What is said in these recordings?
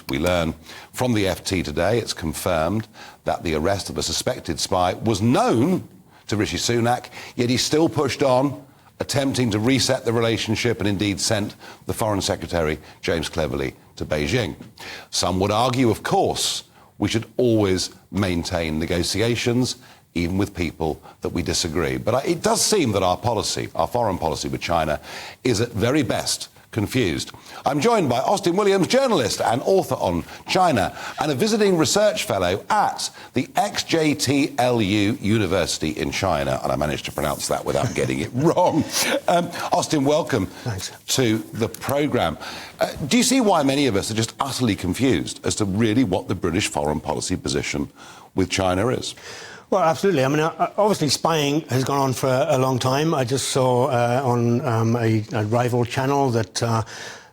We learn from the FT today, it's confirmed that the arrest of a suspected spy was known to Rishi Sunak, yet he still pushed on, attempting to reset the relationship and indeed sent the Foreign Secretary, James Cleverly, to Beijing. Some would argue, of course, we should always maintain negotiations, even with people that we disagree. But it does seem that our policy, our foreign policy with China, is at very best confused. I'm joined by Austin Williams, journalist and author on China, and a visiting research fellow at the XJTLU University in China. And I managed to pronounce that without getting it wrong. Austin, welcome Thanks. to the programme. Do you see why many of us are just utterly confused as to really what the British foreign policy position with China is? Well, absolutely. I mean, obviously spying has gone on for a long time. I just saw on a rival channel that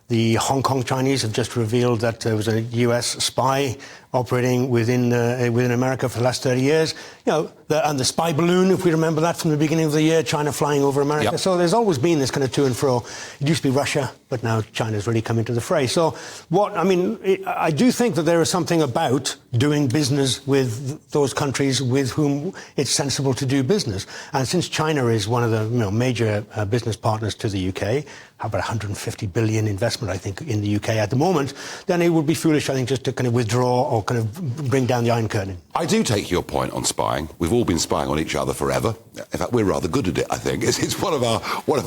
the Hong Kong Chinese have just revealed that there was a US spy operating within America for the last 30 years. You know, and the spy balloon, if we remember that from the beginning of the year, China flying over America. Yep. So there's always been this kind of to and fro. It used to be Russia, but now China's really come into the fray. So I do think that there is something about doing business with those countries with whom it's sensible to do business. And since China is one of the major business partners to the UK, about 150 billion investment, I think, in the UK at the moment, then it would be foolish, I think, just to kind of withdraw or kind of bring down the Iron Curtain. I do take your point on spying. We've all been spying on each other forever. In fact, we're rather good at it, I think. It's one of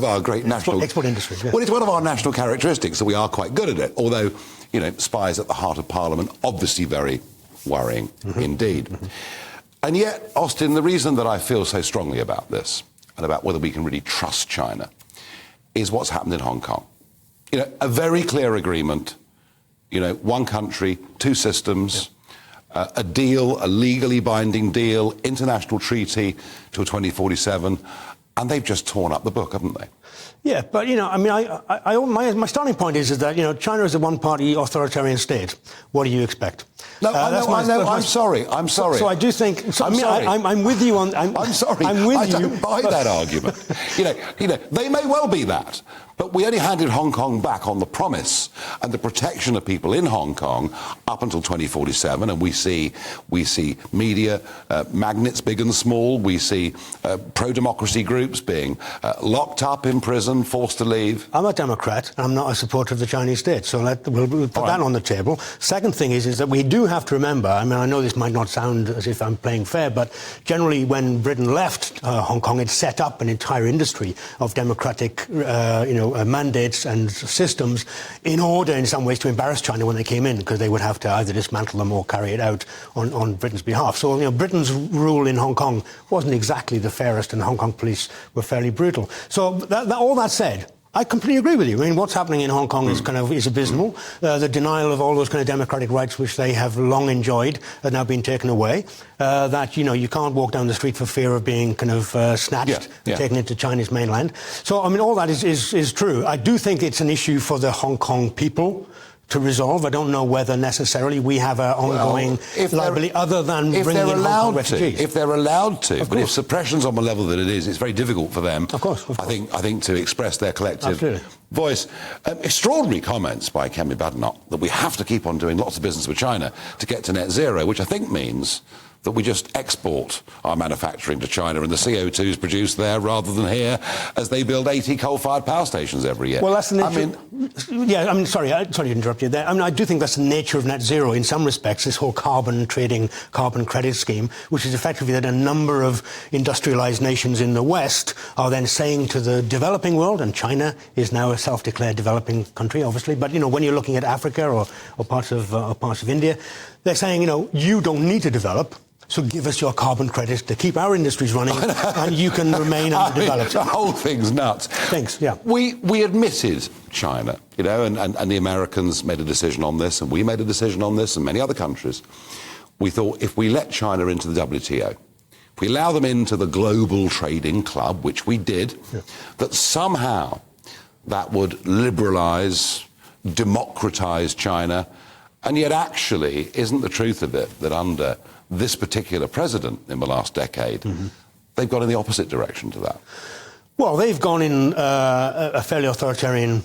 our great national... Export industries, yeah. Well, it's one of our national characteristics that we are quite good at it. Although, you know, spies at the heart of Parliament, obviously very worrying indeed. Mm-hmm. And yet, Austin, the reason that I feel so strongly about this and about whether we can really trust China is what's happened in Hong Kong. You know, a very clear agreement, you know, one country, two systems, a deal, a legally binding deal, international treaty till 2047, and they've just torn up the book, haven't they? Yeah, but, you know, I mean, my starting point is that, you know, China is a one-party authoritarian state. What do you expect? No, I'm sorry. So I do think... So, I'm with you on... I'm sorry. I don't buy that argument. You know, they may well be that, but we only handed Hong Kong back on the promise and the protection of people in Hong Kong up until 2047, and we see media magnets, big and small. We see pro-democracy groups being locked up in prison, forced to leave. I'm a Democrat. I'm not a supporter of the Chinese state, so we'll put that on the table. Second thing is that we do have to remember, I mean, I know this might not sound as if I'm playing fair, but generally when Britain left Hong Kong, it set up an entire industry of democratic, mandates and systems in order, in some ways, to embarrass China when they came in, because they would have to either dismantle them or carry it out on Britain's behalf. So, you know, Britain's rule in Hong Kong wasn't exactly the fairest, and the Hong Kong police were fairly brutal. So, all that said, I completely agree with you. I mean, what's happening in Hong Kong is abysmal. The denial of all those kind of democratic rights which they have long enjoyed are now being taken away. That, you know, you can't walk down the street for fear of being kind of snatched and taken into Chinese mainland. So, I mean, all that is true. I do think it's an issue for the Hong Kong people to resolve. I don't know whether necessarily we have an ongoing liability other than bringing in Hong Kong refugees. If they're allowed to, but if suppression's on the level that it is, it's very difficult for them. Of course. I think to express their collective voice. Extraordinary comments by Kemi Badenoch that we have to keep on doing lots of business with China to get to net zero, which I think means that we just export our manufacturing to China and the CO2 is produced there rather than here as they build 80 coal-fired power stations every year. Well, that's the nature... sorry to interrupt you there. I mean, I do think that's the nature of net zero in some respects, this whole carbon trading, carbon credit scheme, which is effectively that a number of industrialized nations in the West are then saying to the developing world, and China is now a self-declared developing country, obviously, but, you know, when you're looking at Africa or parts of India, they're saying, you know, you don't need to develop, so give us your carbon credits to keep our industries running, and you can remain underdeveloped. The whole thing's nuts. Thanks, yeah. We admitted China, you know, and the Americans made a decision on this, and we made a decision on this, and many other countries. We thought if we let China into the WTO, if we allow them into the global trading club, which we did, that somehow that would liberalise, democratise China, and yet actually isn't the truth of it that under this particular president in the last decade, they've gone in the opposite direction to that. Well, they've gone in a fairly authoritarian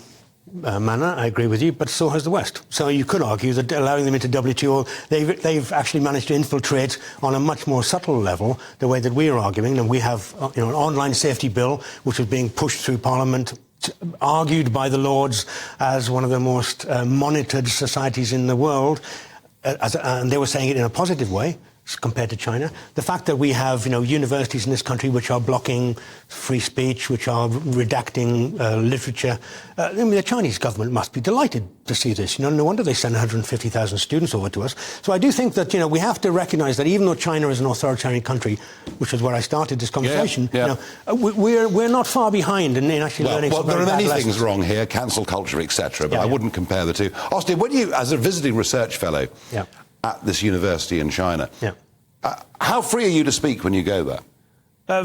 manner, I agree with you, but so has the West. So you could argue that allowing them into WTO, they've actually managed to infiltrate on a much more subtle level the way that we are arguing. And we have an online safety bill, which is being pushed through Parliament, argued by the Lords as one of the most monitored societies in the world, and they were saying it in a positive way compared to China. The fact that we have, universities in this country which are blocking free speech, which are redacting literature. The Chinese government must be delighted to see this. No wonder they send 150,000 students over to us. So I do think that, we have to recognize that even though China is an authoritarian country, which is where I started this conversation, we're not far behind in actually learning some very bad lessons. There are many things wrong here, cancel culture, etc., but I wouldn't compare the two. Austin, when you, as a visiting research fellow, at this university in China. How free are you to speak when you go there?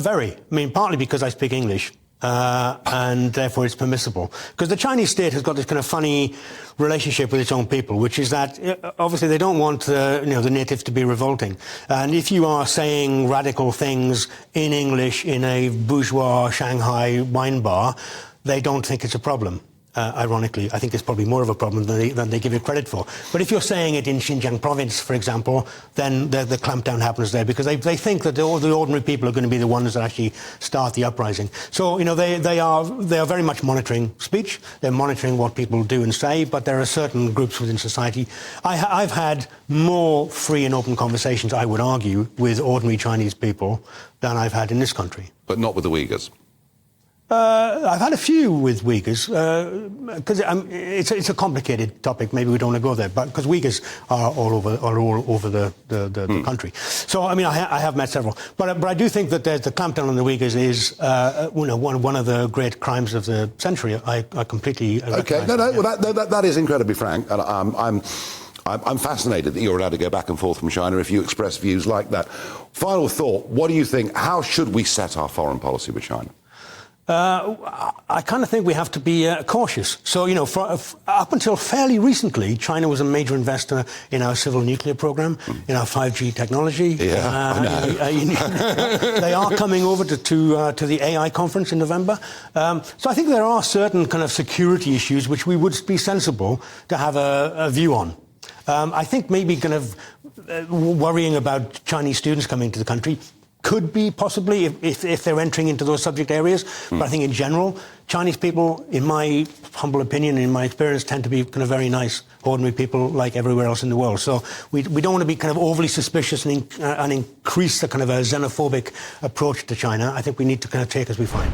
Very. Partly because I speak English, and therefore it's permissible. Because the Chinese state has got this kind of funny relationship with its own people, which is that obviously they don't want the natives to be revolting. And if you are saying radical things in English in a bourgeois Shanghai wine bar, they don't think it's a problem. Ironically, I think it's probably more of a problem than they give it credit for. But if you're saying it in Xinjiang province, for example, then the clampdown happens there because they think that the ordinary people are going to be the ones that actually start the uprising. So, they are very much monitoring speech. They're monitoring what people do and say, but there are certain groups within society. I've had more free and open conversations, I would argue, with ordinary Chinese people than I've had in this country. But not with the Uyghurs? I've had a few with Uyghurs, because it's a complicated topic. Maybe we don't want to go there, but because Uyghurs are all over the country. So, I have met several. But I do think that the clampdown on the Uyghurs is one of the great crimes of the century. I completely okay. That is incredibly frank. And I'm fascinated that you're allowed to go back and forth from China if you express views like that. Final thought, what do you think, how should we set our foreign policy with China? I kind of think we have to be cautious. So, up until fairly recently, China was a major investor in our civil nuclear program, in our 5G technology. They are coming over to the AI conference in November. So I think there are certain kind of security issues which we would be sensible to have a view on. I think maybe kind of worrying about Chinese students coming to the country could be possibly if they're entering into those subject areas. But I think in general, Chinese people, in my humble opinion, in my experience, tend to be kind of very nice, ordinary people like everywhere else in the world. So we don't want to be kind of overly suspicious and increase the kind of a xenophobic approach to China. I think we need to kind of take as we find.